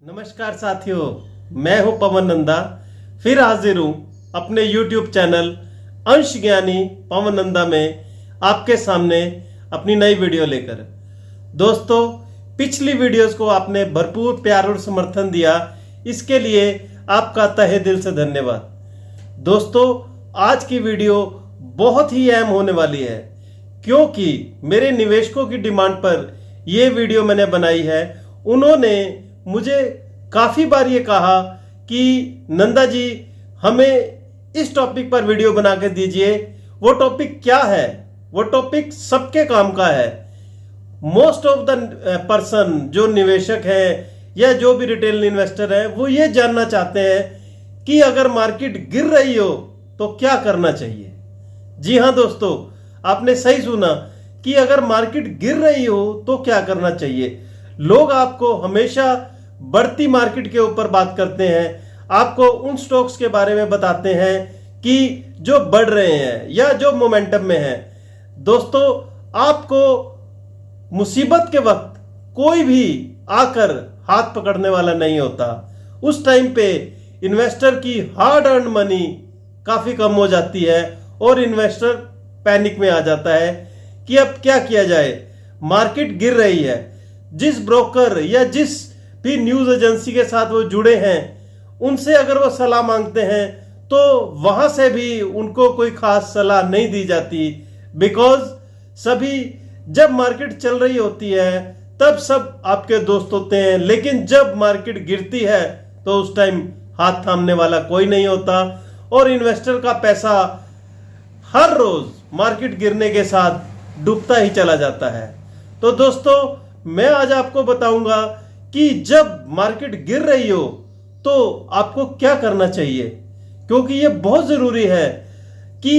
नमस्कार साथियों, मैं हूं पवन नंदा। फिर हाजिर हूं अपने YouTube चैनल अंश ज्ञानी पवन नंदा में आपके सामने अपनी नई वीडियो लेकर। दोस्तों, पिछली वीडियोस को आपने भरपूर प्यार और समर्थन दिया, इसके लिए आपका तहे दिल से धन्यवाद। दोस्तों, आज की वीडियो बहुत ही अहम होने वाली है, क्योंकि मेरे निवेशकों की डिमांड पर यह वीडियो मैंने बनाई है। उन्होंने मुझे काफी बार ये कहा कि नंदा जी, हमें इस टॉपिक पर वीडियो बना के दीजिए। वो टॉपिक क्या है? वो टॉपिक सबके काम का है। मोस्ट ऑफ द पर्सन, जो निवेशक है या जो भी रिटेल इन्वेस्टर है, वो ये जानना चाहते हैं कि अगर मार्केट गिर रही हो तो क्या करना चाहिए। जी हाँ दोस्तों, आपने सही सुना कि अगर मार्केट गिर रही हो तो क्या करना चाहिए। लोग आपको हमेशा बढ़ती मार्केट के ऊपर बात करते हैं, आपको उन स्टॉक्स के बारे में बताते हैं कि जो बढ़ रहे हैं या जो मोमेंटम में हैं। दोस्तों, आपको मुसीबत के वक्त कोई भी आकर हाथ पकड़ने वाला नहीं होता। उस टाइम पे इन्वेस्टर की हार्ड अर्न मनी काफी कम हो जाती है और इन्वेस्टर पैनिक में आ जाता है कि अब क्या किया जाए, मार्केट गिर रही है। जिस ब्रोकर या जिस भी न्यूज एजेंसी के साथ वो जुड़े हैं, उनसे अगर वो सलाह मांगते हैं तो वहां से भी उनको कोई खास सलाह नहीं दी जाती। बिकॉज सभी जब मार्केट चल रही होती है तब सब आपके दोस्त होते हैं, लेकिन जब मार्केट गिरती है तो उस टाइम हाथ थामने वाला कोई नहीं होता और इन्वेस्टर का पैसा हर रोज मार्केट गिरने के साथ डूबता ही चला जाता है। तो दोस्तों, मैं आज आपको बताऊंगा कि जब मार्केट गिर रही हो तो आपको क्या करना चाहिए, क्योंकि यह बहुत जरूरी है कि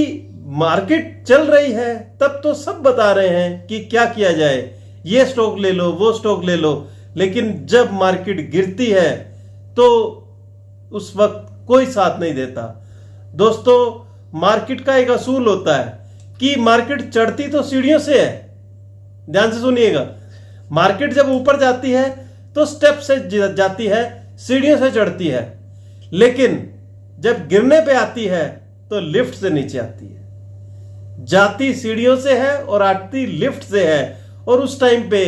मार्केट चल रही है तब तो सब बता रहे हैं कि क्या किया जाए, ये स्टॉक ले लो, वो स्टॉक ले लो, लेकिन जब मार्केट गिरती है तो उस वक्त कोई साथ नहीं देता। दोस्तों, मार्केट का एक असूल होता है कि मार्केट चढ़ती तो सीढ़ियों से है। ध्यान से सुनिएगा, मार्केट जब ऊपर जाती है तो स्टेप से जाती है, सीढ़ियों से चढ़ती है, लेकिन जब गिरने पे आती है तो लिफ्ट से नीचे आती है। जाती सीढ़ियों से है और आती लिफ्ट से है। और उस टाइम पे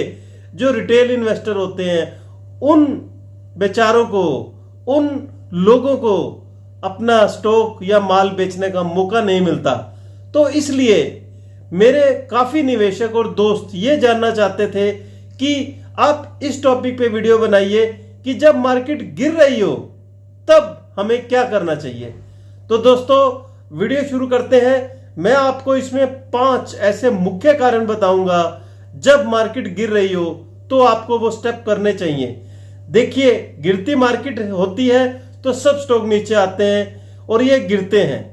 जो रिटेल इन्वेस्टर होते हैं, उन बेचारों को, उन लोगों को अपना स्टॉक या माल बेचने का मौका नहीं मिलता। तो इसलिए मेरे काफी निवेशक और दोस्त ये जानना चाहते थे कि आप इस टॉपिक पे वीडियो बनाइए कि जब मार्केट गिर रही हो तब हमें क्या करना चाहिए। तो दोस्तों, वीडियो शुरू करते हैं। मैं आपको इसमें 5 ऐसे मुख्य कारण बताऊंगा जब मार्केट गिर रही हो तो आपको वो स्टेप करने चाहिए। देखिए, गिरती मार्केट होती है तो सब स्टॉक नीचे आते हैं और ये गिरते हैं,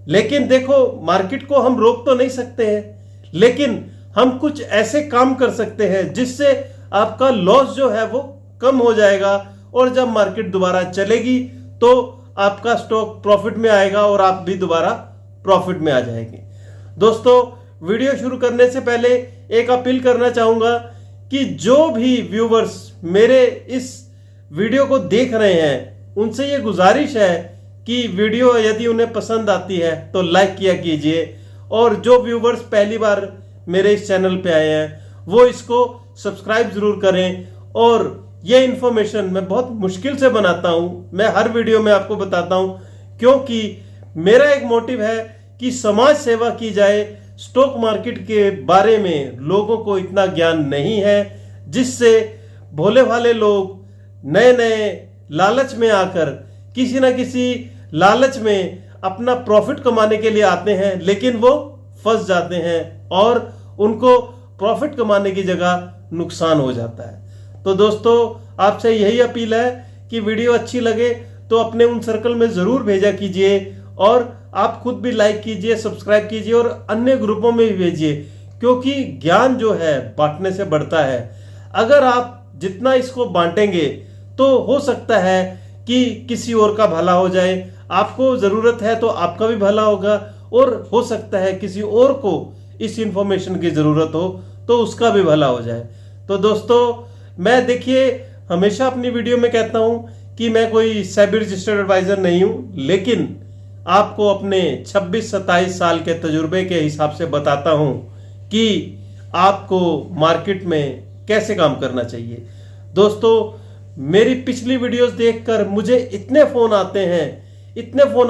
लेकिन देखो, मार्केट को हम रोक तो नहीं सकते हैं, लेकिन हम कुछ ऐसे काम कर सकते हैं जिससे आपका लॉस जो है वो कम हो जाएगा और जब मार्केट दोबारा चलेगी तो आपका स्टॉक प्रॉफिट में आएगा और आप भी दोबारा प्रॉफिट में आ जाएंगे। दोस्तों, वीडियो शुरू करने से पहले एक अपील करना चाहूंगा कि जो भी व्यूवर्स मेरे इस वीडियो को देख रहे हैं, उनसे ये गुजारिश है कि वीडियो यदि उन्हें पसंद आती है तो लाइक किया कीजिए, और जो व्यूवर्स पहली बार मेरे इस चैनल पे आए हैं वो इसको सब्सक्राइब जरूर करें। और ये इंफॉर्मेशन मैं बहुत मुश्किल से बनाता हूं, मैं हर वीडियो में आपको बताता हूं, क्योंकि मेरा एक मोटिव है कि समाज सेवा की जाए। स्टॉक मार्केट के बारे में लोगों को इतना ज्ञान नहीं है, जिससे भोले भाले लोग नए नए लालच में आकर किसी ना किसी लालच में अपना प्रॉफिट कमाने के लिए आते हैं, लेकिन वो फंस जाते हैं और उनको प्रॉफिट कमाने की जगह नुकसान हो जाता है। तो दोस्तों, आपसे यही अपील है कि वीडियो अच्छी लगे तो अपने उन सर्कल में जरूर भेजा कीजिए, और आप खुद भी लाइक कीजिए, सब्सक्राइब कीजिए और अन्य ग्रुपों में भी भेजिए, क्योंकि ज्ञान जो है बांटने से बढ़ता है। अगर आप जितना इसको बांटेंगे तो हो सकता है कि किसी और का भला हो जाए। आपको जरूरत है तो आपका भी भला होगा, और हो सकता है किसी और को इस इंफॉर्मेशन की जरूरत हो तो उसका भी भला हो जाए। तो दोस्तों, मैं देखिए हमेशा अपनी वीडियो में कहता हूं कि मैं कोई सेबी रजिस्टर्ड एडवाइजर नहीं हूं, लेकिन आपको अपने 26-27 साल के तजुर्बे के हिसाब से बताता हूं कि आपको मार्केट में कैसे काम करना चाहिए। दोस्तों, मेरी पिछली वीडियोस देखकर मुझे इतने फोन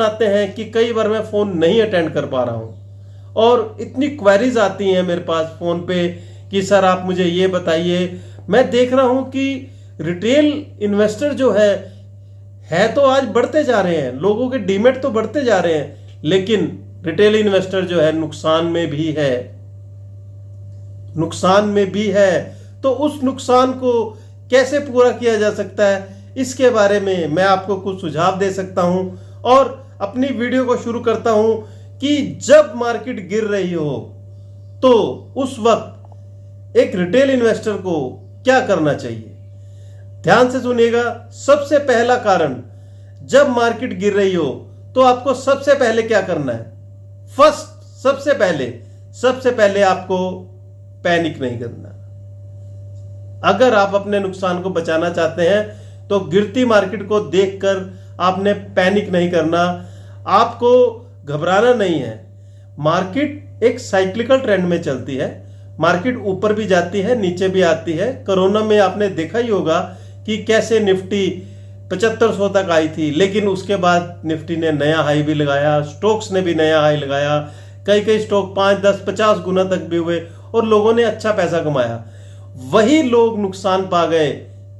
आते हैं कि कई बार मैं फोन नहीं अटेंड कर पा रहा हूं और इतनी क्वेरीज आती हैं मेरे पास फोन पे कि सर आप मुझे ये बताइए। मैं देख रहा हूं कि रिटेल इन्वेस्टर जो है तो आज बढ़ते जा रहे हैं, लोगों के डीमेट तो बढ़ते जा रहे हैं, लेकिन रिटेल इन्वेस्टर जो है नुकसान में भी है। तो उस नुकसान को कैसे पूरा किया जा सकता है, इसके बारे में मैं आपको कुछ सुझाव दे सकता हूं और अपनी वीडियो को शुरू करता हूं कि जब मार्केट गिर रही हो तो उस वक्त एक रिटेल इन्वेस्टर को क्या करना चाहिए। ध्यान से सुनिएगा। सबसे पहला कारण, जब मार्केट गिर रही हो तो आपको सबसे पहले क्या करना है। सबसे पहले आपको पैनिक नहीं करना। अगर आप अपने नुकसान को बचाना चाहते हैं तो गिरती मार्केट को देखकर आपने पैनिक नहीं करना, आपको घबराना नहीं है। मार्केट एक साइक्लिकल ट्रेंड में चलती है, मार्केट ऊपर भी जाती है नीचे भी आती है। कोरोना में आपने देखा ही होगा कि कैसे निफ्टी 7500 तक आई थी, लेकिन उसके बाद निफ्टी ने नया हाई भी लगाया, स्टॉक्स ने भी नया हाई लगाया, कई स्टॉक 5, 10, 50 गुना तक भी हुए और लोगों ने अच्छा पैसा कमाया। वही लोग नुकसान पा गए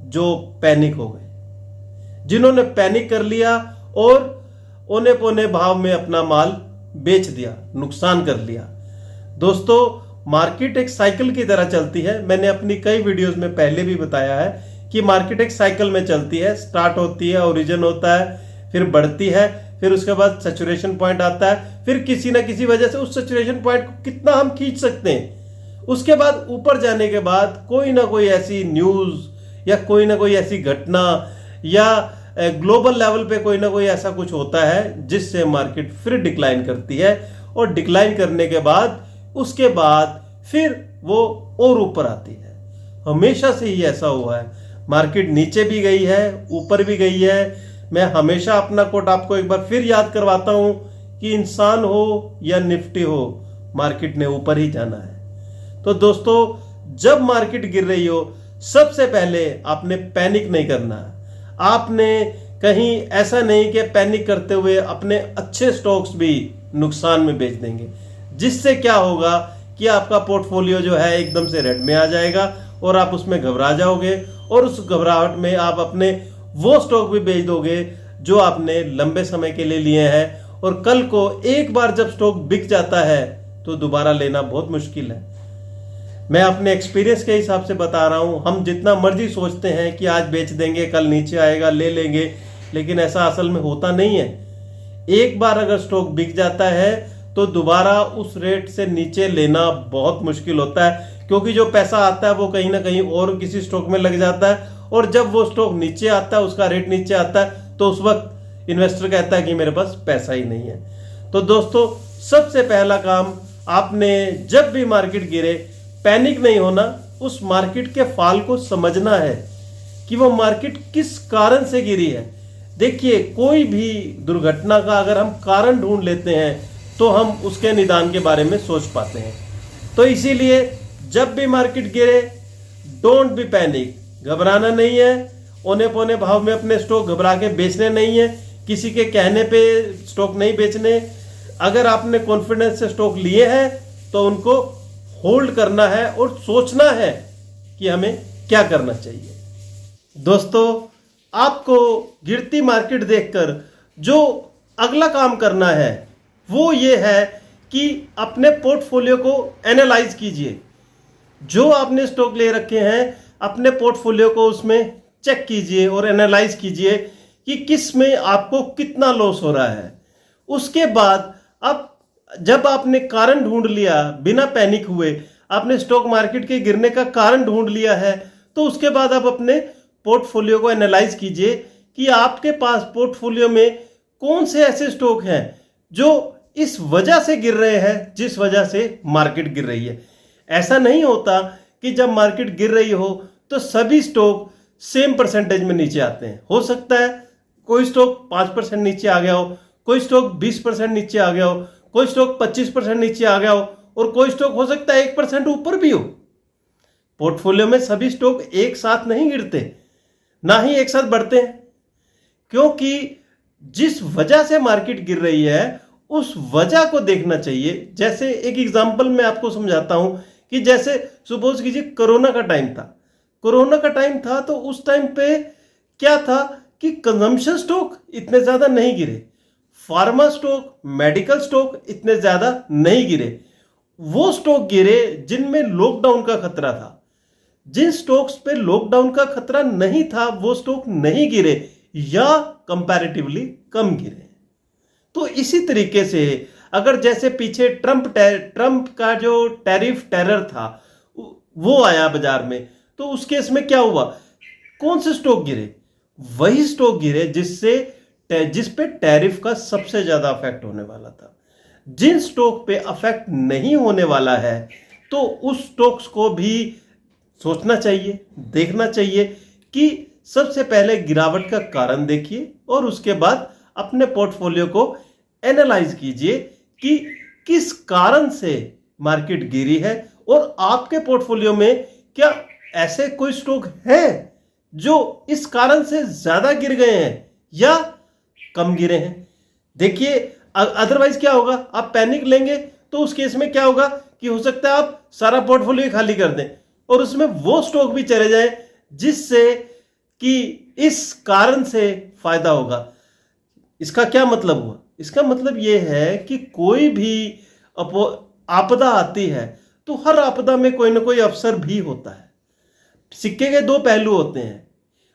जो पैनिक हो गए, जिन्होंने पैनिक कर लिया और औने पौने भाव में अपना माल बेच दिया, नुकसान कर लिया। दोस्तों, मार्केट एक साइकिल की तरह चलती है। मैंने अपनी कई वीडियोस में पहले भी बताया है कि मार्केट एक साइकिल में चलती है। स्टार्ट होती है, ओरिजिन होता है, फिर बढ़ती है, फिर उसके बाद सैचुरेशन पॉइंट आता है, फिर किसी ना किसी वजह से उस सैचुरेशन पॉइंट को कितना हम खींच सकते हैं, उसके बाद ऊपर जाने के बाद कोई ना कोई ऐसी न्यूज या कोई ना कोई ऐसी घटना या ग्लोबल लेवल पे कोई ना कोई ऐसा कुछ होता है जिससे मार्केट फिर डिक्लाइन करती है और डिक्लाइन करने के बाद उसके बाद फिर वो और ऊपर आती है। हमेशा से ही ऐसा हुआ है। मार्केट नीचे भी गई है, ऊपर भी गई है। मैं हमेशा अपना कोट आपको एक बार फिर याद करवाता हूं कि इंसान हो या निफ्टी हो, मार्केट ने ऊपर ही जाना है। तो दोस्तों, जब मार्केट गिर रही हो सबसे पहले आपने पैनिक नहीं करना। आपने कहीं ऐसा नहीं कि पैनिक करते हुए अपने अच्छे स्टॉक्स भी नुकसान में बेच देंगे, जिससे क्या होगा कि आपका पोर्टफोलियो जो है एकदम से रेड में आ जाएगा और आप उसमें घबरा जाओगे और उस घबराहट में आप अपने वो स्टॉक भी बेच दोगे जो आपने लंबे समय के लिए लिए हैं, और कल को एक बार जब स्टॉक बिक जाता है तो दोबारा लेना बहुत मुश्किल है। मैं अपने एक्सपीरियंस के हिसाब से बता रहा हूं। हम जितना मर्जी सोचते हैं कि आज बेच देंगे, कल नीचे आएगा, ले लेंगे, लेकिन ऐसा असल में होता नहीं है। एक बार अगर स्टॉक बिक जाता है तो दोबारा उस रेट से नीचे लेना बहुत मुश्किल होता है, क्योंकि जो पैसा आता है वो कहीं ना कहीं और किसी स्टॉक में लग जाता है, और जब वो स्टॉक नीचे आता है, उसका रेट नीचे आता है, तो उस वक्त इन्वेस्टर कहता है कि मेरे पास पैसा ही नहीं है। तो दोस्तों, सबसे पहला काम, आपने जब भी मार्केट गिरे पैनिक नहीं होना, उस मार्केट के फाल को समझना है कि वो मार्केट किस कारण से गिरी है। देखिए, कोई भी दुर्घटना का अगर हम कारण ढूंढ लेते हैं तो हम उसके निदान के बारे में सोच पाते हैं। तो इसीलिए जब भी मार्केट गिरे, डोंट बी पैनिक, घबराना नहीं है। औने पौने भाव में अपने स्टॉक घबरा के बेचने नहीं है, किसी के कहने पे स्टॉक नहीं बेचने। अगर आपने कॉन्फिडेंस से स्टॉक लिए हैं तो उनको होल्ड करना है और सोचना है कि हमें क्या करना चाहिए। दोस्तों, आपको गिरती मार्केट देखकर जो अगला काम करना है वो ये है कि अपने पोर्टफोलियो को एनालाइज कीजिए। जो आपने स्टॉक ले रखे हैं, अपने पोर्टफोलियो को उसमें चेक कीजिए और एनालाइज कीजिए कि किस में आपको कितना लॉस हो रहा है। उसके बाद अब जब आपने कारण ढूंढ लिया, बिना पैनिक हुए आपने स्टॉक मार्केट के गिरने का कारण ढूंढ लिया है, तो उसके बाद आप अपने पोर्टफोलियो को एनालाइज कीजिए कि आपके पास पोर्टफोलियो में कौन से ऐसे स्टॉक हैं जो इस वजह से गिर रहे हैं जिस वजह से मार्केट गिर रही है। ऐसा नहीं होता कि जब मार्केट गिर रही हो तो सभी स्टॉक सेम परसेंटेज में नीचे आते हैं। हो सकता है कोई स्टॉक 5% नीचे आ गया हो, कोई स्टॉक 20% नीचे आ गया हो, कोई स्टॉक 25% नीचे आ गया हो, और कोई स्टॉक हो सकता है 1% ऊपर भी हो। पोर्टफोलियो में सभी स्टॉक एक साथ नहीं गिरते, ना ही एक साथ बढ़ते हैं, क्योंकि जिस वजह से मार्केट गिर रही है उस वजह को देखना चाहिए। जैसे एक एग्जांपल मैं आपको समझाता हूं कि जैसे सपोज कीजिए कोरोना का टाइम था। कोरोना का टाइम था तो उस टाइम पे क्या था कि कंजम्पशन स्टॉक इतने ज्यादा नहीं गिरे, फार्मा स्टॉक, मेडिकल स्टॉक इतने ज्यादा नहीं गिरे। वो स्टॉक गिरे जिनमें लॉकडाउन का खतरा था। जिन स्टॉक्स पे लॉकडाउन का खतरा नहीं था वो स्टॉक नहीं गिरे या कंपैरेटिवली कम गिरे। तो इसी तरीके से अगर जैसे पीछे ट्रंप का जो टैरिफ टेरर था वो आया बाजार में, तो उस केस में क्या हुआ, कौन से स्टॉक गिरे, वही स्टॉक गिरे जिस पे टैरिफ का सबसे ज्यादा अफेक्ट होने वाला था। जिन स्टॉक पे अफेक्ट नहीं होने वाला है तो उस स्टॉक्स को भी सोचना चाहिए, देखना चाहिए कि सबसे पहले गिरावट का कारण देखिए और उसके बाद अपने पोर्टफोलियो को एनालाइज कीजिए कि किस कारण से मार्केट गिरी है और आपके पोर्टफोलियो में क्या ऐसे कोई स्टॉक हैं जो इस कारण से ज्यादा गिर गए हैं या कम गिरे हैं। देखिए अदरवाइज क्या होगा, आप पैनिक लेंगे तो उस केस में क्या होगा कि हो सकता है आप सारा पोर्टफोलियो खाली कर दें और उसमें वो स्टॉक भी चले जाए जिससे कि इस कारण से फायदा होगा। इसका क्या मतलब हुआ, इसका मतलब यह है कि कोई भी आपदा आती है तो हर आपदा में कोई ना कोई अवसर भी होता है। सिक्के के दो पहलू होते हैं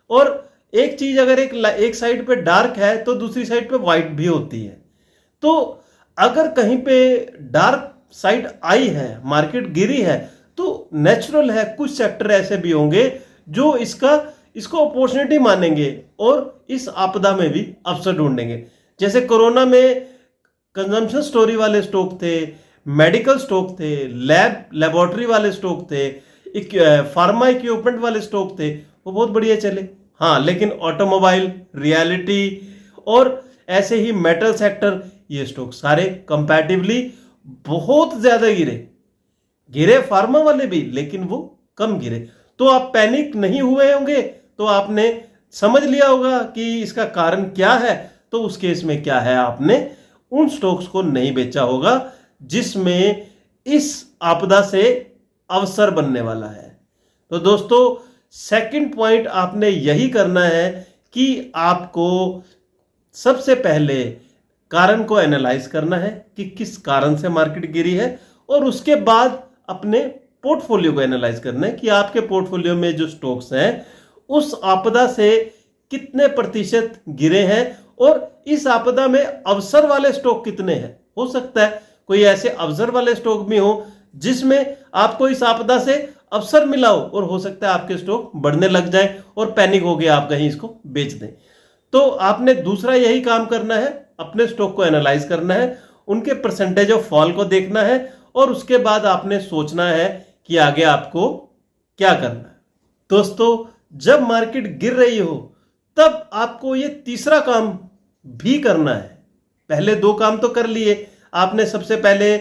और एक चीज अगर एक साइड पे डार्क है तो दूसरी साइड पे व्हाइट भी होती है। तो अगर कहीं पे डार्क साइड आई है, मार्केट गिरी है, तो नेचुरल है कुछ सेक्टर ऐसे भी होंगे जो इसको अपॉर्चुनिटी मानेंगे और इस आपदा में भी अवसर ढूंढेंगे। जैसे कोरोना में कंजम्पशन स्टोरी वाले स्टॉक थे, मेडिकल स्टॉक थे, लेबोरेटरी वाले स्टॉक थे, फार्मा इक्विपमेंट वाले स्टॉक थे, वो बहुत बढ़िया चले। हाँ, लेकिन ऑटोमोबाइल, रियलिटी और ऐसे ही मेटल सेक्टर, ये स्टॉक सारे कंपैरेटिवली बहुत ज्यादा गिरे फार्मा वाले भी, लेकिन वो कम गिरे। तो आप पैनिक नहीं हुए होंगे तो आपने समझ लिया होगा कि इसका कारण क्या है। तो उस केस में क्या है, आपने उन स्टॉक्स को नहीं बेचा होगा जिसमें इस आपदा से अवसर बनने वाला है। तो दोस्तों सेकंड पॉइंट आपने यही करना है कि आपको सबसे पहले कारण को एनालाइज करना है कि किस कारण से मार्केट गिरी है और उसके बाद अपने पोर्टफोलियो को एनालाइज करना है कि आपके पोर्टफोलियो में जो स्टॉक्स हैं उस आपदा से कितने प्रतिशत गिरे हैं और इस आपदा में अवसर वाले स्टॉक कितने हैं। हो सकता है कोई ऐसे अवसर वाले स्टॉक भी हो जिसमें आपको इस आपदा से अवसर मिला हो और हो सकता है आपके स्टॉक बढ़ने लग जाए और पैनिक हो गया आप कहीं इसको बेच दें। तो आपने दूसरा यही काम करना है, अपने स्टॉक को एनालाइज करना है, उनके परसेंटेज ऑफ फॉल को देखना है और उसके बाद आपने सोचना है कि आगे आपको क्या करना है। दोस्तों जब मार्केट गिर रही हो तब आपको ये तीसरा काम भी करना है। पहले दो काम तो कर लिए आपने, सबसे पहले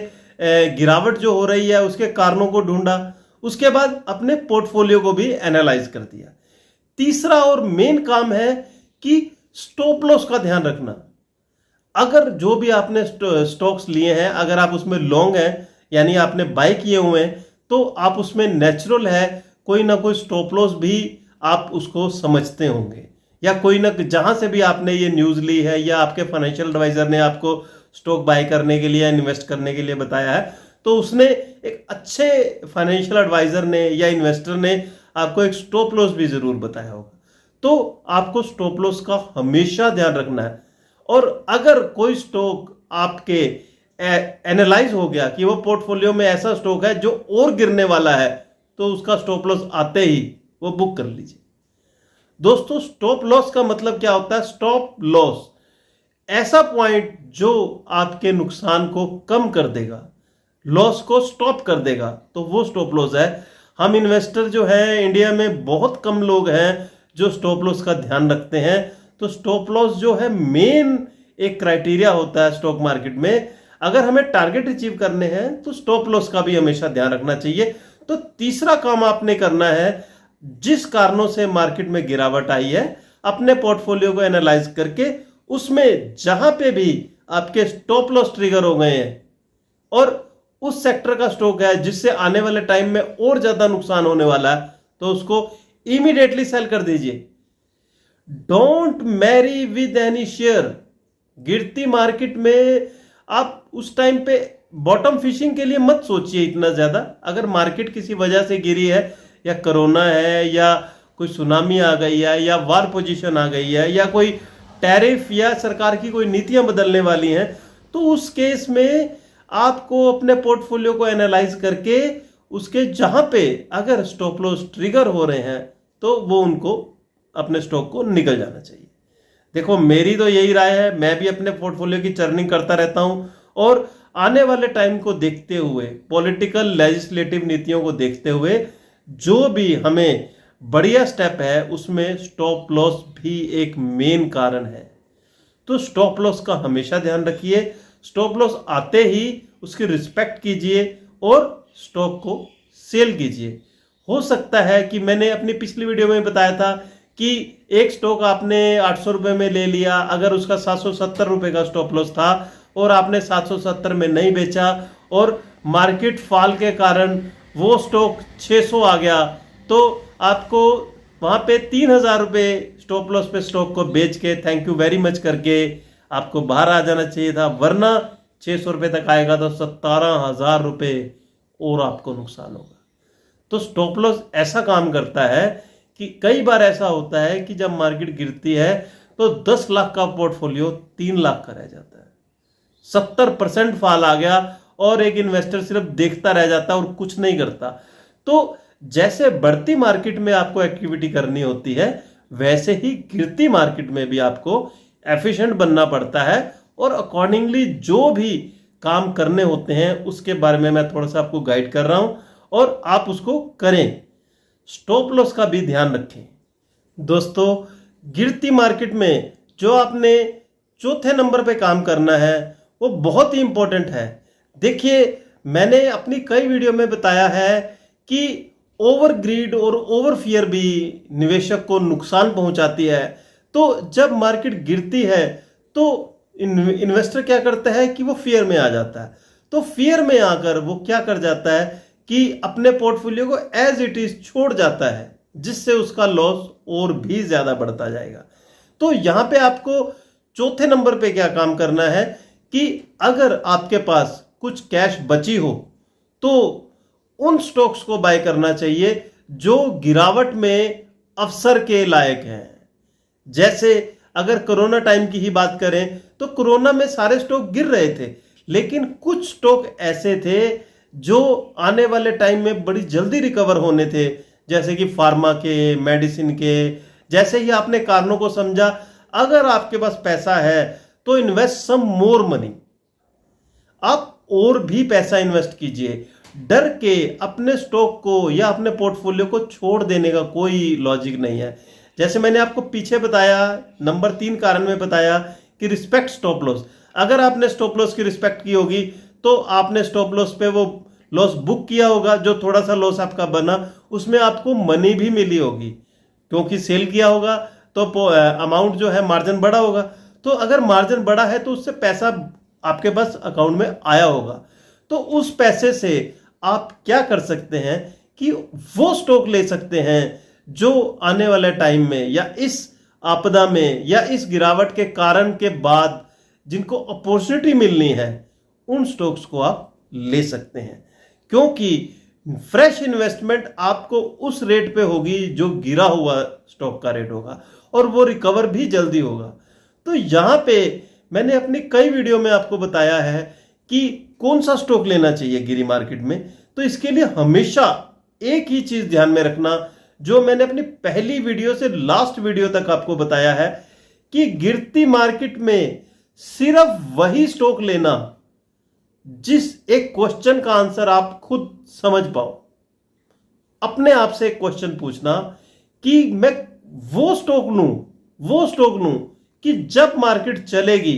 गिरावट जो हो रही है उसके कारणों को ढूंढा, उसके बाद अपने पोर्टफोलियो को भी एनालाइज कर दिया। तीसरा और मेन काम है कि स्टॉप लॉस का ध्यान रखना। अगर जो भी आपने स्टॉक्स लिए हैं, अगर आप उसमें लॉन्ग हैं यानी आपने बाय किए हुए हैं, तो आप उसमें नेचुरल है कोई ना कोई स्टॉप लॉस भी आप उसको समझते होंगे, या कोई ना जहां से भी आपने ये न्यूज ली है या आपके फाइनेंशियल एडवाइजर ने आपको स्टॉक बाय करने के लिए इन्वेस्ट करने के लिए बताया है, तो उसने एक अच्छे फाइनेंशियल एडवाइजर ने या इन्वेस्टर ने आपको एक स्टॉप लॉस भी जरूर बताया होगा। तो आपको स्टॉप लॉस का हमेशा ध्यान रखना है। और अगर कोई स्टॉक आपके एनालाइज हो गया कि वो पोर्टफोलियो में ऐसा स्टॉक है जो और गिरने वाला है, तो उसका स्टॉप लॉस आते ही वो बुक कर लीजिए। दोस्तों स्टॉप लॉस का मतलब क्या होता है? स्टॉप लॉस ऐसा पॉइंट जो आपके नुकसान को कम कर देगा, लॉस को स्टॉप कर देगा, तो वो स्टॉप लॉस है। हम इन्वेस्टर जो है इंडिया में बहुत कम लोग हैं जो स्टॉप लॉस का ध्यान रखते हैं। तो स्टॉप लॉस जो है मेन एक क्राइटेरिया होता है स्टॉक मार्केट में। अगर हमें टारगेट अचीव करने हैं तो स्टॉप लॉस का भी हमेशा ध्यान रखना चाहिए। तो तीसरा काम आपने करना है, जिस कारणों से मार्केट में गिरावट आई है अपने पोर्टफोलियो को एनालाइज करके उसमें जहां पे भी आपके स्टॉप लॉस ट्रिगर हो गए हैं और उस सेक्टर का स्टॉक है जिससे आने वाले टाइम में और ज्यादा नुकसान होने वाला है, तो उसको इमीडिएटली सेल कर दीजिए। Don't marry with any share. गिरती मार्केट में आप उस टाइम पे बॉटम फिशिंग के लिए मत सोचिए इतना ज्यादा। अगर मार्केट किसी वजह से गिरी है, या कोरोना है, या कोई सुनामी आ गई है, या वार पोजीशन आ गई है, या कोई टैरिफ या सरकार की कोई नीतियां बदलने वाली हैं, तो उस केस में आपको अपने पोर्टफोलियो को एनालाइज करके उसके जहां पे अगर स्टॉप लॉस ट्रिगर हो रहे हैं तो वो उनको अपने स्टॉक को निकल जाना चाहिए। देखो मेरी तो यही राय है, मैं भी अपने पोर्टफोलियो की चर्निंग करता रहता हूं और आने वाले टाइम को देखते हुए, पॉलिटिकल लेजिस्लेटिव नीतियों को देखते हुए जो भी हमें बढ़िया स्टेप है उसमें स्टॉप लॉस भी एक मेन कारण है। तो स्टॉप लॉस का हमेशा ध्यान रखिए। स्टॉप लॉस आते ही उसकी रिस्पेक्ट कीजिए और स्टॉक को सेल कीजिए। हो सकता है कि मैंने अपनी पिछली वीडियो में बताया था कि एक स्टॉक आपने 800 रुपए में ले लिया, अगर उसका 770 रुपए का स्टॉप लॉस था और आपने 770 में नहीं बेचा और मार्केट फॉल के कारण वो स्टॉक 600 आ गया, तो आपको वहां पे 3000 रुपए स्टॉप लॉस पे स्टॉक को बेच के थैंक यू वेरी मच करके आपको बाहर आ जाना चाहिए था, वरना 600 रुपए तक आएगा तो 17,000 रुपए और आपको नुकसान होगा। तो स्टॉप लॉस ऐसा काम करता है कि कई बार ऐसा होता है कि जब मार्केट गिरती है तो 10 लाख का पोर्टफोलियो 3 लाख का रह जाता है, 70% फॉल आ गया और एक इन्वेस्टर सिर्फ देखता रह जाता है और कुछ नहीं करता। तो जैसे बढ़ती मार्केट में आपको एक्टिविटी करनी होती है, वैसे ही गिरती मार्केट में भी आपको एफिशिएंट बनना पड़ता है और अकॉर्डिंगली जो भी काम करने होते हैं उसके बारे में मैं थोड़ा सा आपको गाइड कर रहा हूं और आप उसको करें। स्टॉप लॉस का भी ध्यान रखें। दोस्तों गिरती मार्केट में जो आपने चौथे नंबर पे काम करना है वो बहुत ही इंपॉर्टेंट है। देखिए मैंने अपनी कई वीडियो में बताया है कि ओवर ग्रीड और ओवर फियर भी निवेशक को नुकसान पहुंचाती है। तो जब मार्केट गिरती है तो इन्वेस्टर क्या करता है कि वो फियर में आ जाता है। तो फियर में आकर वो क्या कर जाता है कि अपने पोर्टफोलियो को एज इट इज छोड़ जाता है, जिससे उसका लॉस और भी ज्यादा बढ़ता जाएगा। तो यहां पे आपको चौथे नंबर पे क्या काम करना है कि अगर आपके पास कुछ कैश बची हो तो उन स्टॉक्स को बाय करना चाहिए जो गिरावट में अवसर के लायक हैं। जैसे अगर कोरोना टाइम की ही बात करें तो कोरोना में सारे स्टॉक गिर रहे थे, लेकिन कुछ स्टॉक ऐसे थे जो आने वाले टाइम में बड़ी जल्दी रिकवर होने थे, जैसे कि फार्मा के, मेडिसिन के। जैसे ही आपने कारणों को समझा, अगर आपके पास पैसा है तो इन्वेस्ट सम मोर मनी, आप और भी पैसा इन्वेस्ट कीजिए। डर के अपने स्टॉक को या अपने पोर्टफोलियो को छोड़ देने का कोई लॉजिक नहीं है। जैसे मैंने आपको पीछे बताया, नंबर 3 कारण में बताया कि रिस्पेक्ट स्टॉप लॉस। अगर आपने स्टॉप लॉस की रिस्पेक्ट की होगी तो आपने स्टॉप लॉस पे वो लॉस बुक किया होगा, जो थोड़ा सा लॉस आपका बना उसमें आपको मनी भी मिली होगी, क्योंकि सेल किया होगा तो अमाउंट जो है मार्जिन बड़ा होगा। तो अगर मार्जिन बड़ा है तो उससे पैसा आपके पास अकाउंट में आया होगा। तो उस पैसे से आप क्या कर सकते हैं कि वो स्टॉक ले सकते हैं जो आने वाले टाइम में या इस आपदा में या इस गिरावट के कारण के बाद जिनको अपॉर्चुनिटी मिलनी है, उन स्टॉक्स को आप ले सकते हैं, क्योंकि फ्रेश इन्वेस्टमेंट आपको उस रेट पे होगी जो गिरा हुआ स्टॉक का रेट होगा और वो रिकवर भी जल्दी होगा। तो यहां पे मैंने अपनी कई वीडियो में आपको बताया है कि कौन सा स्टॉक लेना चाहिए गिरी मार्केट में। तो इसके लिए हमेशा एक ही चीज ध्यान में रखना, जो मैंने अपनी पहली वीडियो से लास्ट वीडियो तक आपको बताया है कि गिरती मार्केट में सिर्फ वही स्टॉक लेना जिस एक क्वेश्चन का आंसर आप खुद समझ पाओ। अपने आप से एक क्वेश्चन पूछना कि मैं वो स्टॉक लूं कि जब मार्केट चलेगी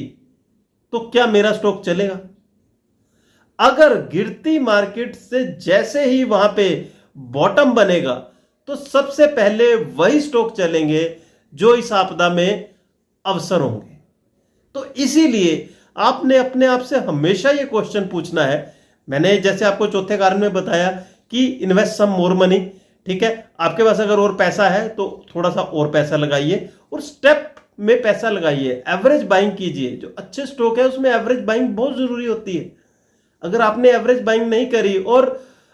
तो क्या मेरा स्टॉक चलेगा। अगर गिरती मार्केट से जैसे ही वहां पे बॉटम बनेगा तो सबसे पहले वही स्टॉक चलेंगे जो इस आपदा में अवसर होंगे। तो इसीलिए आपने अपने आप से हमेशा ये क्वेश्चन पूछना है। मैंने जैसे आपको चौथे कारण में बताया कि इन्वेस्ट सम मोर मनी, ठीक है, आपके पास अगर और पैसा है तो थोड़ा सा और पैसा लगाइए और स्टेप में पैसा लगाइए, एवरेज बाइंग कीजिए। जो अच्छे स्टॉक है उसमें एवरेज बाइंग बहुत जरूरी होती है। अगर आपने एवरेज बाइंग नहीं करी और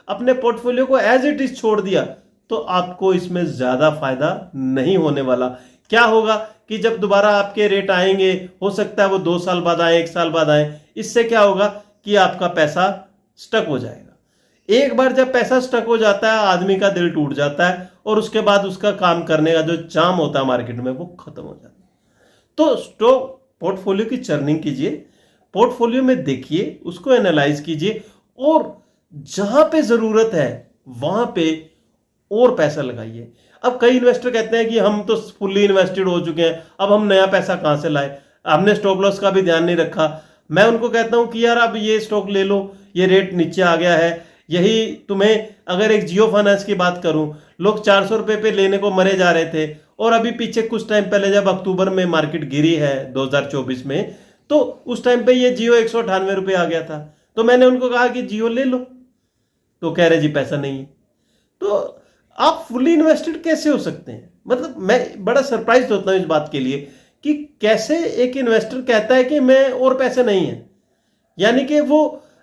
अपने पोर्टफोलियो को एज इट इज छोड़ दिया तो आपको इसमें ज्यादा फायदा नहीं होने वाला। क्या होगा कि जब दोबारा आपके रेट आएंगे, हो सकता है वो 2 साल बाद आए, 1 साल बाद आए, इससे क्या होगा कि आपका पैसा स्टक हो जाएगा। एक बार जब पैसा स्टक हो जाता है आदमी का दिल टूट जाता है और उसके बाद उसका काम करने का जो चार्म होता है मार्केट में वो खत्म हो जाता है। तो स्टॉक पोर्टफोलियो की चर्निंग कीजिए, पोर्टफोलियो में देखिए, उसको एनालाइज कीजिए और जहां पे जरूरत है वहां पे और पैसा लगाइए। अब कई इन्वेस्टर कहते हैं कि हम तो फुल्ली इन्वेस्टेड हो चुके हैं, अब हम नया पैसा कहां से लाए, हमने स्टॉप लॉस का भी ध्यान नहीं रखा। मैं उनको कहता हूं कि यार अब ये स्टॉक ले लो, ये रेट नीचे आ गया है। यही तुम्हें अगर एक जियो फाइनेंस की बात करूं, लोग 400 रुपए पे लेने को मरे जा रहे थे और अभी पीछे कुछ टाइम पहले जब अक्टूबर में मार्केट गिरी है 2024 में, तो उस टाइम पे ये जियो 198 रुपए आ गया था। तो मैंने उनको कहा कि जियो ले लो, तो कह रहे जी पैसा नहीं है। तो आप फुली इन्वेस्टेड कैसे हो सकते हैं? मतलब मैं बड़ा सरप्राइज होता हूं इस बात के लिए कि कैसे एक इन्वेस्टर कहता है कि मैं और पैसे नहीं है, यानी कि वो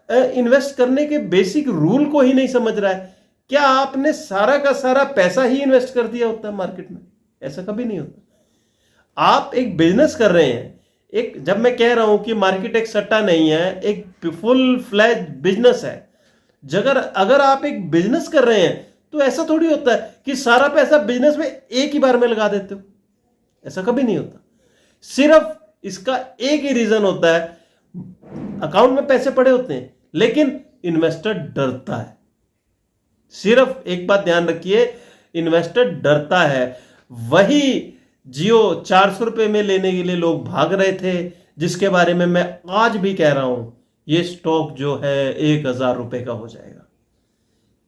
इन्वेस्ट करने के बेसिक रूल को ही नहीं समझ रहा है। क्या आपने सारा का सारा पैसा ही इन्वेस्ट कर दिया होता है मार्केट में? ऐसा कभी नहीं होता। आप एक बिजनेस कर रहे हैं, एक, जब मैं कह रहा हूं कि मार्केट एक सट्टा नहीं है, एक फुल फ्लैज बिजनेस है। अगर आप एक बिजनेस कर रहे हैं तो ऐसा थोड़ी होता है कि सारा पैसा बिजनेस में एक ही बार में लगा देते हो, ऐसा कभी नहीं होता। सिर्फ इसका एक ही रीजन होता है, अकाउंट में पैसे पड़े होते हैं लेकिन इन्वेस्टर डरता है। सिर्फ एक बात ध्यान रखिए, इन्वेस्टर डरता है। वही जियो 400 रुपए में लेने के लिए लोग भाग रहे थे, जिसके बारे में मैं आज भी कह रहा हूं ये स्टॉक जो है 1000 रुपए का हो जाएगा।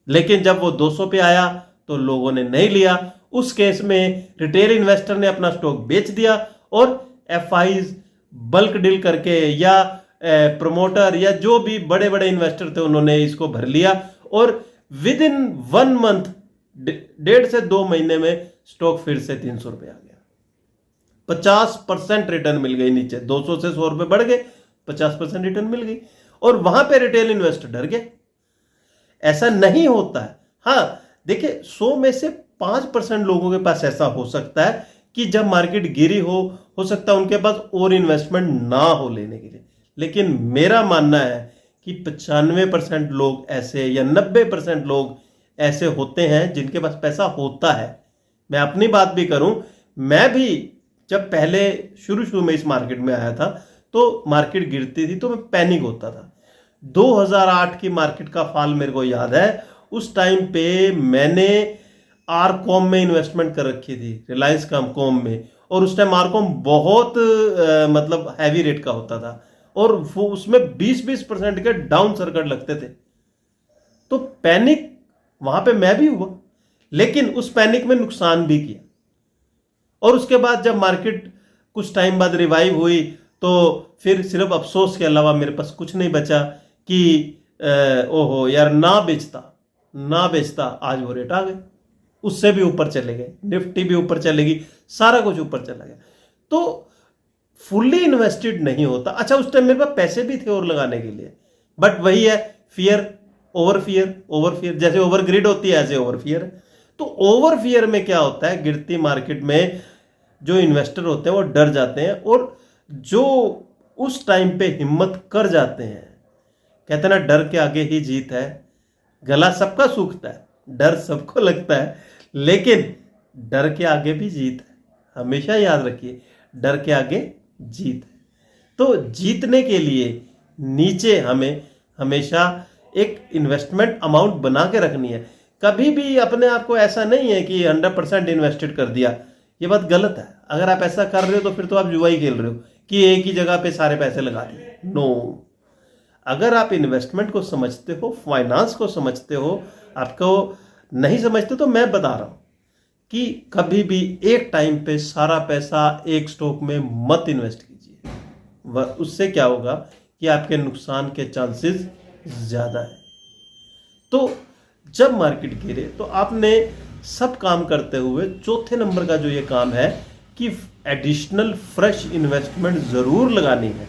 लेकिन जब वो 200 पे आया तो लोगों ने नहीं लिया। उस केस में रिटेल इन्वेस्टर ने अपना स्टॉक बेच दिया और एफआईज बल्क डील करके या प्रमोटर या जो भी बड़े बड़े इन्वेस्टर थे उन्होंने इसको भर लिया और विद इन 1 मंथ, 1.5 से 2 महीने में स्टॉक फिर से 300 रुपए आ गया। 50% रिटर्न मिल गई नीचे, 200 से 100 रुपए बढ़ गए, 50% रिटर्न मिल गई और वहां पे रिटेल इन्वेस्टर डर गए। ऐसा नहीं होता है। हां देखिए, 100 में से 5% लोगों के पास ऐसा हो सकता है कि जब मार्केट गिरी हो सकता है उनके पास और इन्वेस्टमेंट ना हो लेने के लिए। लेकिन मेरा मानना है कि 95% लोग ऐसे या 90% लोग ऐसे होते हैं जिनके पास पैसा होता है। मैं अपनी बात भी करूं, मैं भी जब पहले शुरू में इस मार्केट में आया था तो मार्केट गिरती थी तो मैं पैनिक होता था। 2008 की मार्केट का फॉल मेरे को याद है। उस टाइम पे मैंने आरकॉम में इन्वेस्टमेंट कर रखी थी, रिलायंस कॉम में, और उस टाइम आरकॉम बहुत मतलब हैवी रेट का होता था और वो उसमें 20% के डाउन सर्किट लगते थे। तो पैनिक वहां पे मैं भी हुआ, लेकिन उस पैनिक में नुकसान भी किया। और उसके बाद जब मार्केट कुछ टाइम बाद रिवाइव हुई तो फिर सिर्फ अफसोस के अलावा मेरे पास कुछ नहीं बचा कि ओहो यार ना बेचता, आज वो रेट आ गए, उससे भी ऊपर चले गए, निफ्टी भी ऊपर चलेगी, सारा कुछ ऊपर चला गया। तो फुल्ली इन्वेस्टेड नहीं होता। अच्छा, उस टाइम मेरे पास पैसे भी थे और लगाने के लिए, बट वही है फियर, ओवर फियर, जैसे ओवर ग्रिड होती है ऐसे ओवर फियर है। तो ओवर फियर में क्या होता है, गिरती मार्केट में जो इन्वेस्टर होते हैं वो डर जाते हैं और जो उस टाइम पे हिम्मत कर जाते हैं, कहते हैं ना डर के आगे ही जीत है। गला सबका सूखता है, डर सबको लगता है, लेकिन डर के आगे भी जीत है। हमेशा याद रखिए, डर के आगे जीत है। तो जीतने के लिए नीचे हमें हमेशा एक इन्वेस्टमेंट अमाउंट बना के रखनी है। कभी भी अपने आप को ऐसा नहीं है कि 100% इन्वेस्टेड कर दिया, ये बात गलत है। अगर आप ऐसा कर रहे हो तो फिर तो आप जुआ ही खेल रहे हो कि एक ही जगह पे सारे पैसे लगा दिए। नो, अगर आप इन्वेस्टमेंट को समझते हो, फाइनेंस को समझते हो, आपको नहीं समझते तो मैं बता रहा हूं कि कभी भी एक टाइम पे सारा पैसा एक स्टॉक में मत इन्वेस्ट कीजिए। उससे क्या होगा कि आपके नुकसान के चांसेस ज्यादा है। तो जब मार्केट गिरे तो आपने सब काम करते हुए चौथे नंबर का जो ये काम है कि एडिशनल फ्रेश इन्वेस्टमेंट जरूर लगानी है।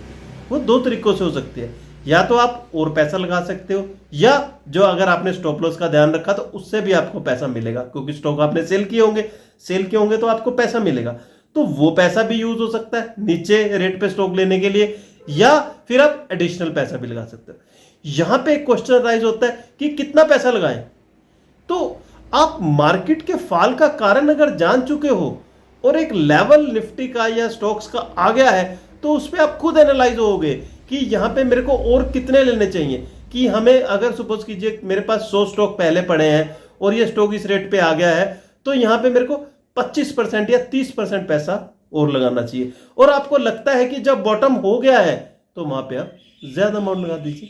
वो दो तरीकों से हो सकती है, या तो आप और पैसा लगा सकते हो, या जो अगर आपने स्टॉप लॉस का ध्यान रखा तो उससे भी आपको पैसा मिलेगा, क्योंकि स्टॉक आपने सेल किए होंगे तो आपको पैसा मिलेगा। तो वो पैसा भी यूज हो सकता है नीचे रेट पे स्टॉक लेने के लिए, या फिर आप एडिशनल पैसा भी लगा सकते हो। यहां पे एक क्वेश्चन राइज होता है कि कितना पैसा लगाएं। तो आप मार्केट के फॉल का कारण अगर जान चुके हो और एक लेवल निफ्टी का या स्टॉक्स का आ गया है तो उस पर आप खुद एनालाइज होगे कि यहां पे मेरे को और कितने लेने चाहिए। कि हमें अगर सपोज कीजिए मेरे पास 100 स्टॉक पहले पड़े हैं और ये स्टॉक इस रेट पे आ गया है, तो यहां पे मेरे को 25% या 30% पैसा और लगाना चाहिए। और आपको लगता है कि जब बॉटम हो गया है तो वहां पे आप ज्यादा अमाउंट लगा दीजिए।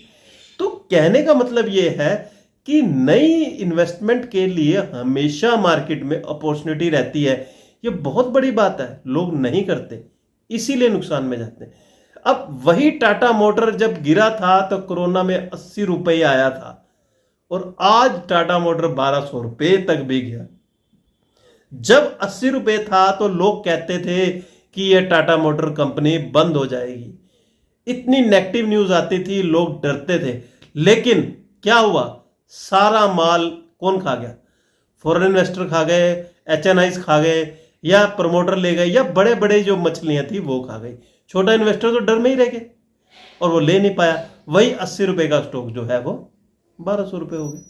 तो कहने का मतलब ये है कि नई इन्वेस्टमेंट के लिए हमेशा मार्केट में अपॉर्चुनिटी रहती है। ये बहुत बड़ी बात है, लोग नहीं करते, इसीलिए नुकसान में जाते हैं। अब वही टाटा मोटर जब गिरा था तो कोरोना में 80 रुपए आया था और आज टाटा मोटर 1200 रुपए तक भी गया। जब 80 रुपए था तो लोग कहते थे कि यह टाटा मोटर कंपनी बंद हो जाएगी, इतनी नेगेटिव न्यूज आती थी, लोग डरते थे। लेकिन क्या हुआ, सारा माल कौन खा गया? फॉरेन इन्वेस्टर खा गए, HNIs खा गए, या प्रमोटर ले गए, या बड़े बड़े जो मछलियां थी वो खा गई। छोटा इन्वेस्टर तो डर में ही रह गए और वो ले नहीं पाया। वही 80 रुपए का स्टॉक जो है वो 1200 रुपए हो गए।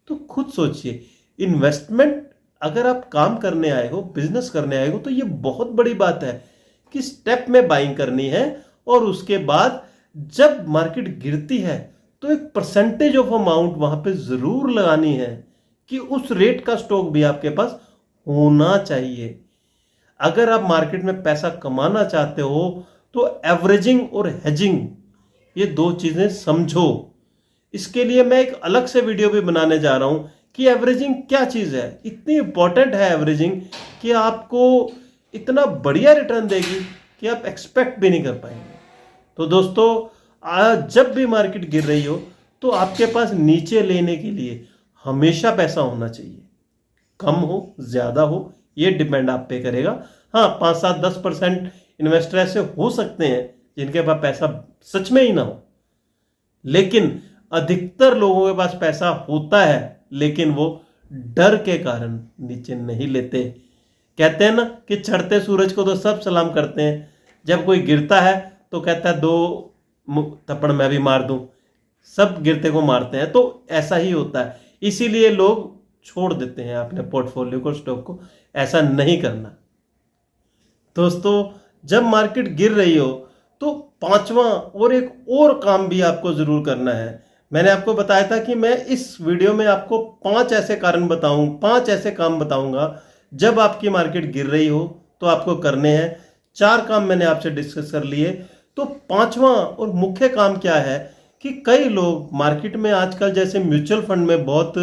तो खुद सोचिए, इन्वेस्टमेंट अगर आप काम करने आए हो, बिजनेस करने आए हो, तो ये बहुत बड़ी बात है कि स्टेप में बाइंग करनी है और उसके बाद जब मार्केट गिरती है तो एक परसेंटेज ऑफ अमाउंट वहां पे जरूर लगानी है कि उस रेट का स्टॉक भी आपके पास होना चाहिए। अगर आप मार्केट में पैसा कमाना चाहते हो तो एवरेजिंग और हेजिंग ये दो चीजें समझो। इसके लिए मैं एक अलग से वीडियो भी बनाने जा रहा हूं कि एवरेजिंग क्या चीज है। इतनी इंपॉर्टेंट है एवरेजिंग कि आपको इतना बढ़िया रिटर्न देगी कि आप एक्सपेक्ट भी नहीं कर पाएंगे। तो दोस्तों, जब भी मार्केट गिर रही हो तो आपके पास नीचे लेने के लिए हमेशा पैसा होना चाहिए। कम हो ज्यादा हो ये डिपेंड आप पे करेगा। हाँ, 5-7-10% इन्वेस्टर ऐसे हो सकते हैं जिनके पास पैसा सच में ही ना हो, लेकिन अधिकतर लोगों के पास पैसा होता है लेकिन वो डर के कारण नीचे नहीं लेते। कहते हैं ना कि चढ़ते सूरज को तो सब सलाम करते हैं, जब कोई गिरता है तो कहता है 2 थप्पड़ मैं भी मार दूं। सब गिरते को मारते हैं, तो ऐसा ही होता है। इसीलिए लोग छोड़ देते हैं अपने पोर्टफोलियो को, स्टॉक को। ऐसा नहीं करना दोस्तों। जब मार्केट गिर रही हो तो पांचवा और एक और काम भी आपको जरूर करना है। मैंने आपको बताया था कि मैं इस वीडियो में आपको 5 ऐसे कारण बताऊं, 5 ऐसे काम बताऊंगा जब आपकी मार्केट गिर रही हो तो आपको करने हैं। 4 काम मैंने आपसे डिस्कस कर लिए। तो पांचवा और मुख्य काम क्या है कि कई लोग मार्केट में आजकल जैसे म्यूचुअल फंड में बहुत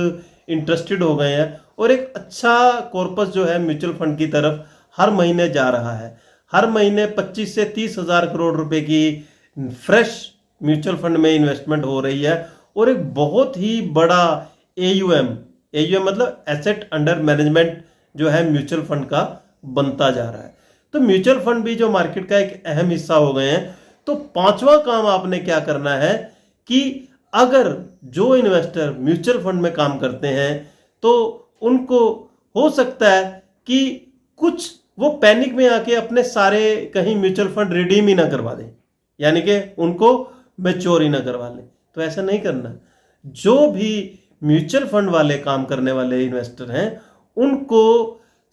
इंटरेस्टेड हो गए हैं और एक अच्छा कॉर्पस जो है म्यूचुअल फंड की तरफ हर महीने जा रहा है। हर महीने 25 से 30 हजार करोड़ रुपए की फ्रेश म्यूचुअल फंड में इन्वेस्टमेंट हो रही है और एक बहुत ही बड़ा AUM मतलब एसेट अंडर मैनेजमेंट जो है म्यूचुअल फंड का बनता जा रहा है। तो म्यूचुअल फंड भी जो मार्केट का एक अहम हिस्सा हो गए हैं। तो पांचवा काम आपने क्या करना है कि अगर जो इन्वेस्टर म्यूचुअल फंड में काम करते हैं तो उनको हो सकता है कि कुछ वो पैनिक में आके अपने सारे कहीं म्यूचुअल फंड रिडीम ही ना करवा दें, यानी कि उनको मैच्योर ही ना करवा लें। तो ऐसा नहीं करना। जो भी म्यूचुअल फंड वाले काम करने वाले इन्वेस्टर हैं उनको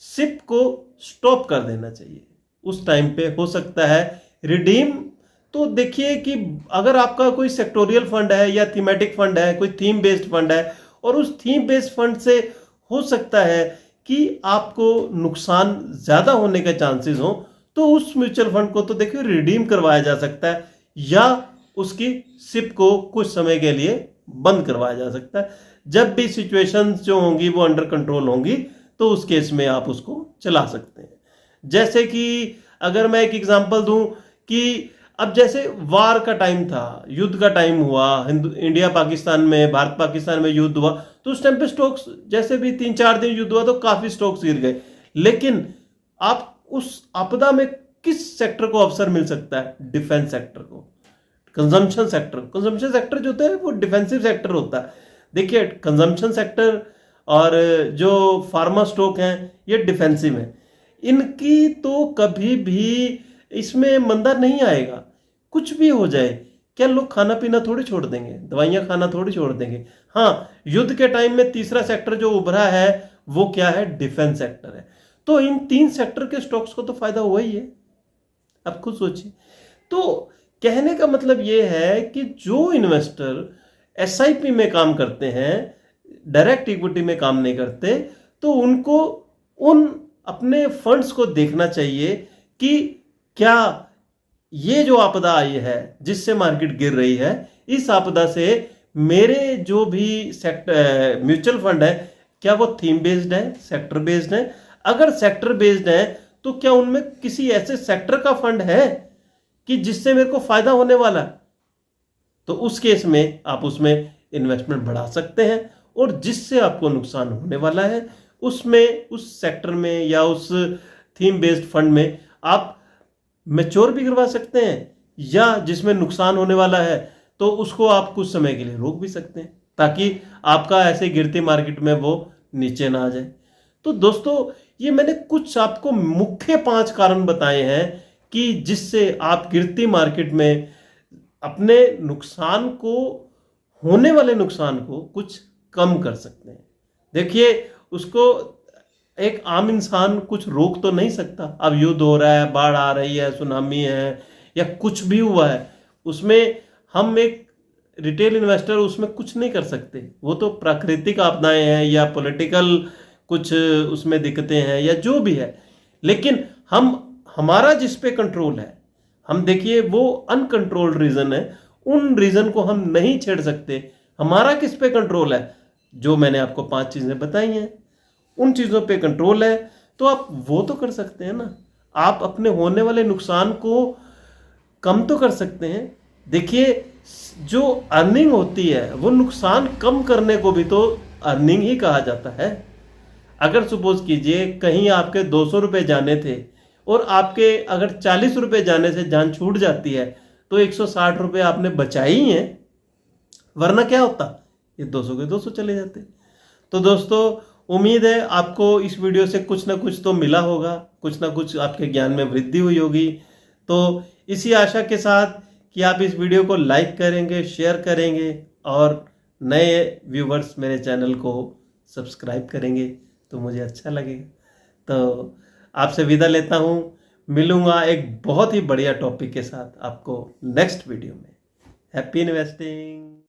सिप को स्टॉप कर देना चाहिए। उस टाइम पे हो सकता है रिडीम। तो देखिए कि अगर आपका कोई सेक्टोरियल फंड है या थीमेटिक फंड है, कोई थीम बेस्ड फंड है और उस थीम बेस्ड फंड से हो सकता है कि आपको नुकसान ज्यादा होने के चांसेस हो, तो उस म्यूचुअल फंड को तो देखिए रिडीम करवाया जा सकता है या उसकी सिप को कुछ समय के लिए बंद करवाया जा सकता है। जब भी सिचुएशंस जो होंगी वो अंडर कंट्रोल होंगी तो उस केस में आप उसको चला सकते हैं। जैसे कि अगर मैं एक एग्जांपल दूं कि अब जैसे वार का टाइम था, युद्ध का टाइम हुआ, इंडिया पाकिस्तान में, भारत पाकिस्तान में युद्ध हुआ, तो उस टाइम पे स्टॉक्स जैसे भी 3-4 दिन युद्ध हुआ तो काफी स्टॉक्स गिर गए। लेकिन आप उस आपदा में किस सेक्टर को अवसर मिल सकता है? डिफेंस सेक्टर को, कंजम्पशन सेक्टर। कंजम्पशन सेक्टर जो होता है वो डिफेंसिव सेक्टर होता है। देखिए कंजम्पशन सेक्टर और जो फार्मा स्टॉक हैं ये डिफेंसिव है, इनकी तो कभी भी इसमें मंदा नहीं आएगा। कुछ भी हो जाए, क्या लोग खाना पीना थोड़ी छोड़ देंगे, दवाइयां खाना थोड़ी छोड़ देंगे। हाँ, युद्ध के टाइम में तीसरा सेक्टर जो उभरा है वो क्या है? डिफेंस सेक्टर है। तो इन 3 सेक्टर के स्टॉक्स को तो फायदा हुआ ही है। आप खुद सोचिए। तो कहने का मतलब ये है कि जो इन्वेस्टर एसआईपी में काम करते हैं, डायरेक्ट इक्विटी में काम नहीं करते, तो उनको उन अपने फंड्स को देखना चाहिए कि क्या ये जो आपदा आई है जिससे मार्केट गिर रही है, इस आपदा से मेरे जो भी सेक्टर म्यूचुअल फंड है क्या वो थीम बेस्ड है, सेक्टर बेस्ड है? अगर सेक्टर बेस्ड है तो क्या उनमें किसी ऐसे सेक्टर का फंड है कि जिससे मेरे को फायदा होने वाला है? तो उस केस में आप उसमें इन्वेस्टमेंट बढ़ा सकते हैं और जिससे आपको नुकसान होने वाला है उसमें, उस सेक्टर में या उस थीम बेस्ड फंड में आप मैच्योर भी करवा सकते हैं, या जिसमें नुकसान होने वाला है तो उसको आप कुछ समय के लिए रोक भी सकते हैं ताकि आपका ऐसे गिरती मार्केट में वो नीचे ना आ जाए। तो दोस्तों ये मैंने कुछ आपको मुख्य 5 कारण बताए हैं कि जिससे आप गिरती मार्केट में अपने नुकसान को, होने वाले नुकसान को कुछ कम कर सकते हैं। देखिए उसको एक आम इंसान कुछ रोक तो नहीं सकता। अब युद्ध हो रहा है, बाढ़ आ रही है, सुनामी है या कुछ भी हुआ है, उसमें हम एक रिटेल इन्वेस्टर उसमें कुछ नहीं कर सकते। वो तो प्राकृतिक आपदाएं हैं या पॉलिटिकल कुछ उसमें दिक्कतें हैं या जो भी है। लेकिन हमारा जिस पे कंट्रोल है, हम देखिए वो अनकंट्रोल्ड रीजन है, उन रीजन को हम नहीं छेड़ सकते। हमारा किस पे कंट्रोल है? जो मैंने आपको 5 चीजें बताई हैं उन चीजों पे कंट्रोल है, तो आप वो तो कर सकते हैं ना। आप अपने होने वाले नुकसान को कम तो कर सकते हैं। देखिए जो अर्निंग होती है वो नुकसान कम करने को भी तो अर्निंग ही कहा जाता है। अगर सपोज कीजिए कहीं आपके 200 रुपये जाने थे और आपके अगर 40 रुपये जाने से जान छूट जाती है तो 160 रुपये आपने बचाए ही हैं, वरना क्या होता, ये 200 के 200 चले जाते। तो दोस्तों उम्मीद है आपको इस वीडियो से कुछ ना कुछ तो मिला होगा, कुछ ना कुछ आपके ज्ञान में वृद्धि हुई होगी। तो इसी आशा के साथ कि आप इस वीडियो को लाइक करेंगे, शेयर करेंगे और नए व्यूवर्स मेरे चैनल को सब्सक्राइब करेंगे तो मुझे अच्छा लगेगा। तो आपसे विदा लेता हूँ, मिलूंगा एक बहुत ही बढ़िया टॉपिक के साथ आपको नेक्स्ट वीडियो में। Happy investing.